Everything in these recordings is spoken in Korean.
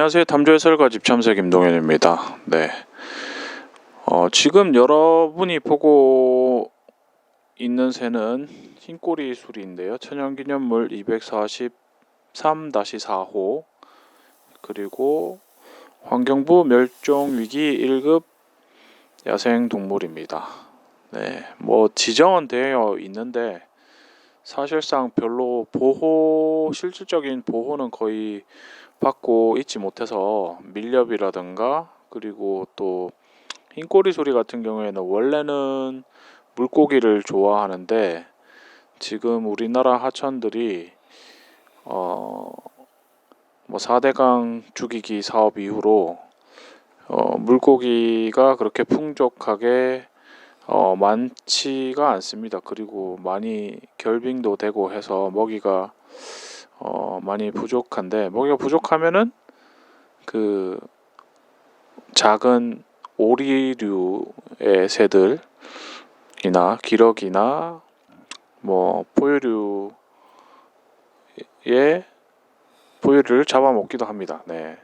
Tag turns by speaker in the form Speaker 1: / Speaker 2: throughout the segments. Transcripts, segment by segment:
Speaker 1: 안녕하세요. 탐조해설가 집참새 김동현입니다. 네. 지금 여러분이 보고 있는 새는 흰꼬리 수리인데요. 천연기념물 243-4호 그리고 환경부 멸종위기 1급 야생동물입니다. 네. 지정은 되어 있는데 사실상 별로 실질적인 보호는 거의 받고 있지 못해서 밀렵이라든가 그리고 또 흰꼬리 소리 같은 경우에는 원래는 물고기를 좋아하는데 지금 우리나라 하천들이 4대강 죽이기 사업 이후로 물고기가 그렇게 풍족하게 많지가 않습니다. 그리고 많이 결빙도 되고 해서 먹이가 많이 부족한데, 먹이가 부족하면은 그 작은 오리류의 새들이나 기러기나 포유류를 잡아먹기도 합니다. 네.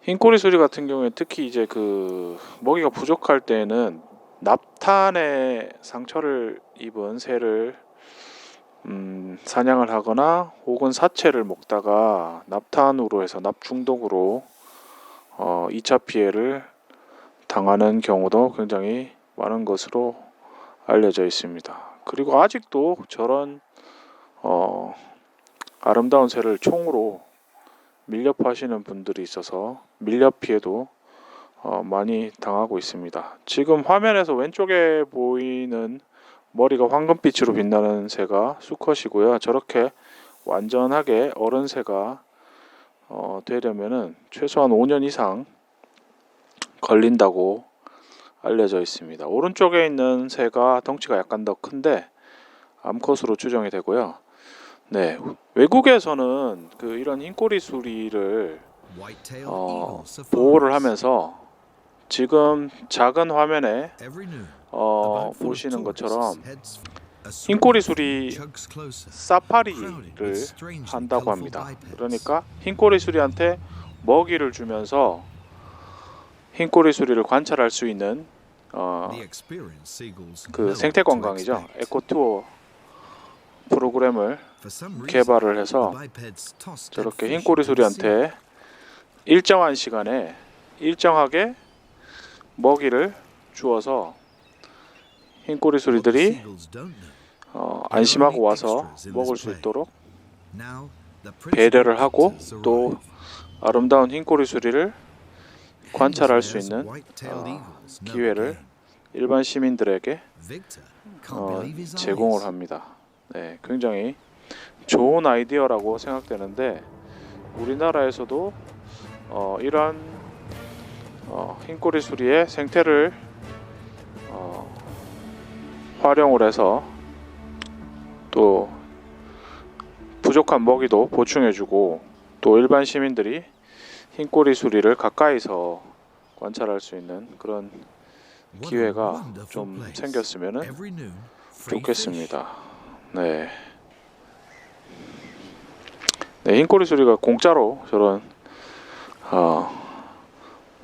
Speaker 1: 흰꼬리 수리 같은 경우에 특히 이제 먹이가 부족할 때는 납탄에 상처를 입은 새를 사냥을 하거나 혹은 사체를 먹다가 납탄으로 해서 납중독으로 2차 피해를 당하는 경우도 굉장히 많은 것으로 알려져 있습니다. 그리고 아직도 저런 아름다운 새를 총으로 밀렵하시는 분들이 있어서 밀렵 피해도 많이 당하고 있습니다. 지금 화면에서 왼쪽에 보이는 머리가 황금빛으로 빛나는 새가 수컷이고요. 저렇게 완전하게 어른 새가 되려면은 최소한 5년 이상 걸린다고 알려져 있습니다. 오른쪽에 있는 새가 덩치가 약간 더 큰데 암컷으로 추정이 되고요. 네, 외국에서는 이런 흰꼬리 수리를 보호를 하면서 지금 작은 화면에 보시는 것처럼 흰꼬리 수리 사파리를 한다고 합니다. 그러니까 흰꼬리 수리한테 먹이를 주면서 흰꼬리 수리를 관찰할 수 있는 생태 관광이죠. 에코투어 프로그램을 개발을 해서 저렇게 흰꼬리 수리한테 일정한 시간에 일정하게 먹이를 주어서 흰꼬리 수리들이 안심하고 와서 먹을 수 있도록 배려를 하고 또 아름다운 흰꼬리 수리를 관찰할 수 있는 기회를 일반 시민들에게 제공을 합니다. 네, 굉장히 좋은 아이디어라고 생각되는데 우리나라에서도 이러한 흰꼬리 수리의 생태를 활용을 해서 또 부족한 먹이도 보충해주고 또 일반 시민들이 흰꼬리 수리를 가까이서 관찰할 수 있는 그런 기회가 좀 생겼으면 좋겠습니다. 네. 네, 흰꼬리 수리가 공짜로 저런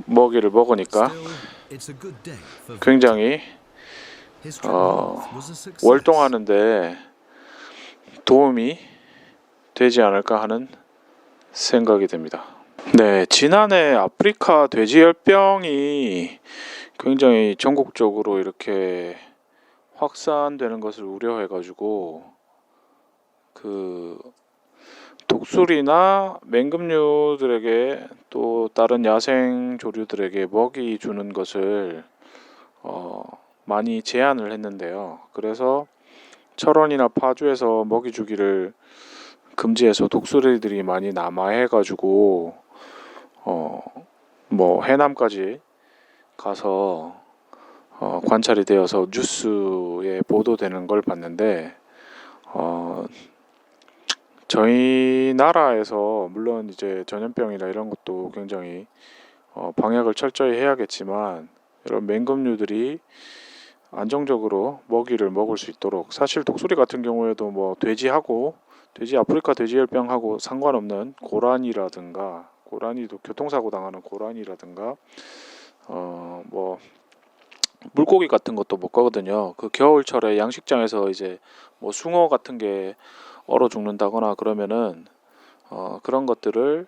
Speaker 1: 먹이를 먹으니까 굉장히 월동하는데 도움이 되지 않을까 하는 생각이 듭니다. 네, 지난해 아프리카 돼지열병이 굉장히 전국적으로 이렇게 확산되는 것을 우려해가지고 독수리나 맹금류들에게 또 다른 야생 조류들에게 먹이 주는 것을 많이 제한을 했는데요. 그래서 철원이나 파주에서 먹이 주기를 금지해서 독수리들이 많이 남아해가지고 해남까지 가서 관찰이 되어서 뉴스에 보도되는 걸 봤는데 저희 나라에서 물론 이제 전염병이나 이런 것도 굉장히 방역을 철저히 해야겠지만 이런 맹금류들이 안정적으로 먹이를 먹을 수 있도록, 사실 독수리 같은 경우에도 돼지 아프리카 돼지열병하고 상관없는 고란이라든가 고라니도 교통사고 당하는 고라니라든가 뭐 물고기 같은 것도 못 가거든요. 그 겨울철에 양식장에서 이제 뭐 숭어 같은 게 얼어 죽는다거나 그러면은 그런 것들을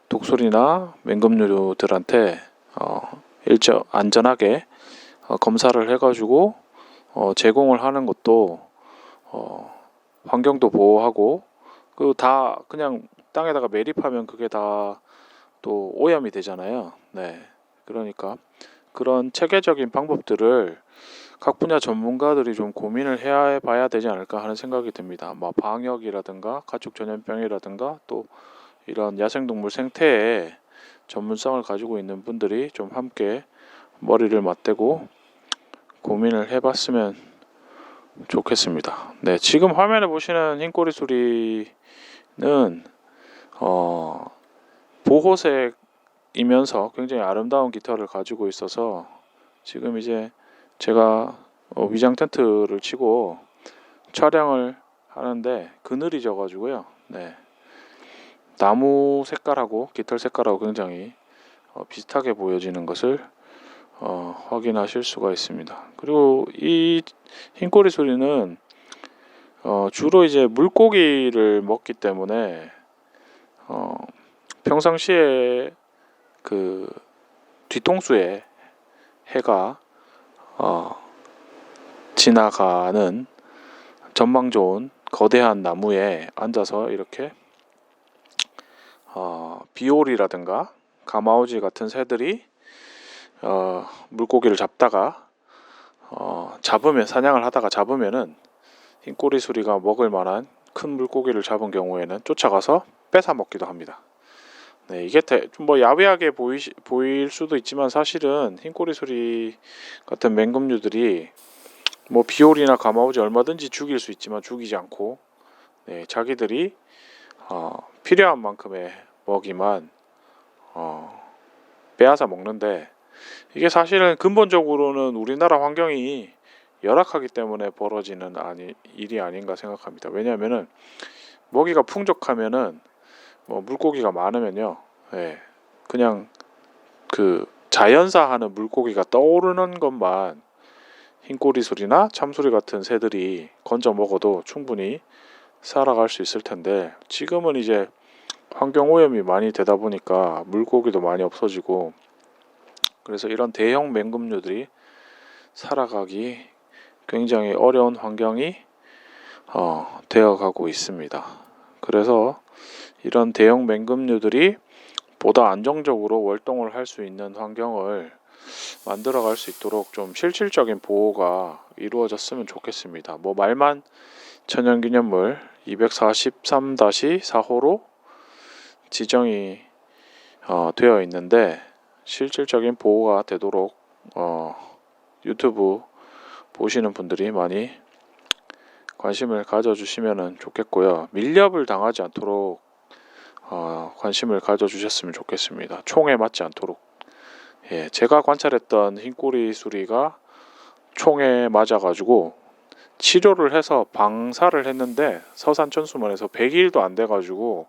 Speaker 1: 독수리나 맹금류들한테 일정 안전하게 검사를 해가지고 제공을 하는 것도 환경도 보호하고 그 다 그냥 땅에다가 매립하면 그게 다 또 오염이 되잖아요. 네, 그러니까 그런 체계적인 방법들을 각 분야 전문가들이 좀 고민을 해야 봐야 되지 않을까 하는 생각이 듭니다. 뭐 방역이라든가 가축 전염병이라든가 또 이런 야생동물 생태에 전문성을 가지고 있는 분들이 좀 함께 머리를 맞대고 고민을 해봤으면 좋겠습니다. 네, 지금 화면에 보시는 흰꼬리 수리는 보호색이면서 굉장히 아름다운 깃털을 가지고 있어서 지금 이제 제가 위장 텐트를 치고 촬영을 하는데 그늘이 져가지고요. 네, 나무 색깔하고 깃털 색깔하고 굉장히 비슷하게 보여지는 것을 확인하실 수가 있습니다. 그리고 이 흰꼬리 수리는 주로 이제 물고기를 먹기 때문에 평상시에 그 뒤통수에 해가 지나가는 전망 좋은 거대한 나무에 앉아서 이렇게 비올이라든가 가마오지 같은 새들이 물고기를 잡다가 잡으면 사냥을 하다가 잡으면은 흰꼬리 수리가 먹을 만한 큰 물고기를 잡은 경우에는 쫓아가서 뺏어 먹기도 합니다. 네, 이게 좀 뭐 야비하게 보일 수도 있지만 사실은 흰꼬리 수리 같은 맹금류들이 뭐 비올이나 가마오지 얼마든지 죽일 수 있지만 죽이지 않고 네, 자기들이 필요한 만큼의 먹이만 빼앗아 먹는데 이게 사실은 근본적으로는 우리나라 환경이 열악하기 때문에 벌어지는 일이 아닌가 생각합니다. 왜냐하면은 먹이가 풍족하면은 뭐 물고기가 많으면요, 예, 그냥 그 자연사하는 물고기가 떠오르는 것만 흰꼬리 수리나 참수리 같은 새들이 건져 먹어도 충분히 살아갈 수 있을 텐데 지금은 이제 환경 오염이 많이 되다 보니까 물고기도 많이 없어지고 그래서 이런 대형 맹금류들이 살아가기 굉장히 어려운 환경이 되어가고 있습니다. 그래서 이런 대형 맹금류들이 보다 안정적으로 월동을 할 수 있는 환경을 만들어갈 수 있도록 좀 실질적인 보호가 이루어졌으면 좋겠습니다. 뭐 말만 천연기념물 243-4호로 지정이 되어 있는데 실질적인 보호가 되도록 유튜브 보시는 분들이 많이 관심을 가져주시면 좋겠고요. 밀렵을 당하지 않도록 관심을 가져주셨으면 좋겠습니다. 총에 맞지 않도록. 예, 제가 관찰했던 흰꼬리 수리가 총에 맞아가지고 치료를 해서 방사를 했는데 서산천수만에서 100일도 안 돼가지고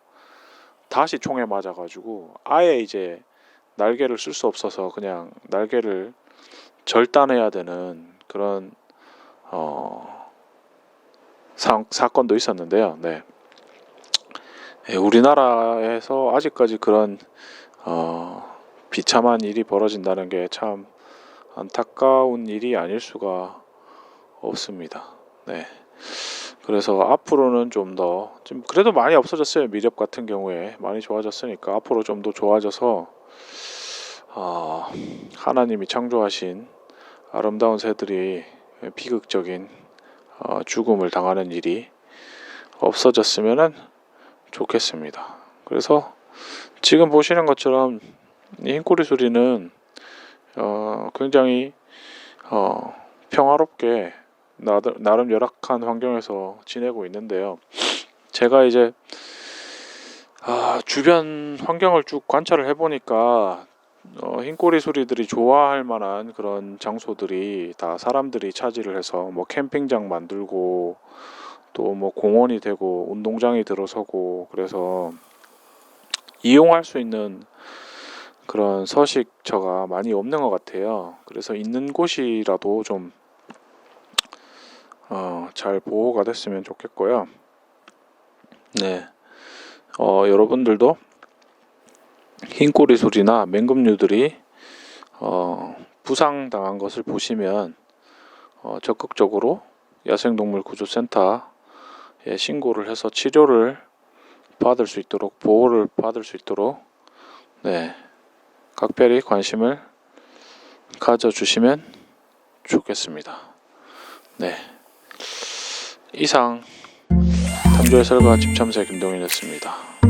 Speaker 1: 다시 총에 맞아가지고 아예 이제 날개를 쓸 수 없어서 그냥 날개를 절단해야 되는 그런 사건도 있었는데요. 네. 예, 우리나라에서 아직까지 그런 비참한 일이 벌어진다는 게 참 안타까운 일이 아닐 수가 없습니다. 네. 그래서 앞으로는 좀 더 좀 그래도 많이 없어졌어요. 밀렵 같은 경우에 많이 좋아졌으니까 앞으로 좀 더 좋아져서 하나님이 창조하신 아름다운 새들이 비극적인 죽음을 당하는 일이 없어졌으면 좋겠습니다. 그래서 지금 보시는 것처럼 이 흰꼬리 수리는 굉장히 평화롭게 나름 열악한 환경에서 지내고 있는데요. 제가 이제 주변 환경을 쭉 관찰을 해보니까 흰꼬리 수리들이 좋아할 만한 그런 장소들이 다 사람들이 차지를 해서 뭐 캠핑장 만들고 또 뭐 공원이 되고 운동장이 들어서고 그래서 이용할 수 있는 그런 서식처가 많이 없는 것 같아요. 그래서 있는 곳이라도 좀 잘 보호가 됐으면 좋겠고요. 네, 여러분들도 흰꼬리 소리나 맹금류들이 부상당한 것을 보시면 적극적으로 야생동물구조센터에 신고를 해서 치료를 받을 수 있도록, 보호를 받을 수 있도록 네, 각별히 관심을 가져주시면 좋겠습니다. 네, 이상 탐조해설가 집참새 김동인이었습니다.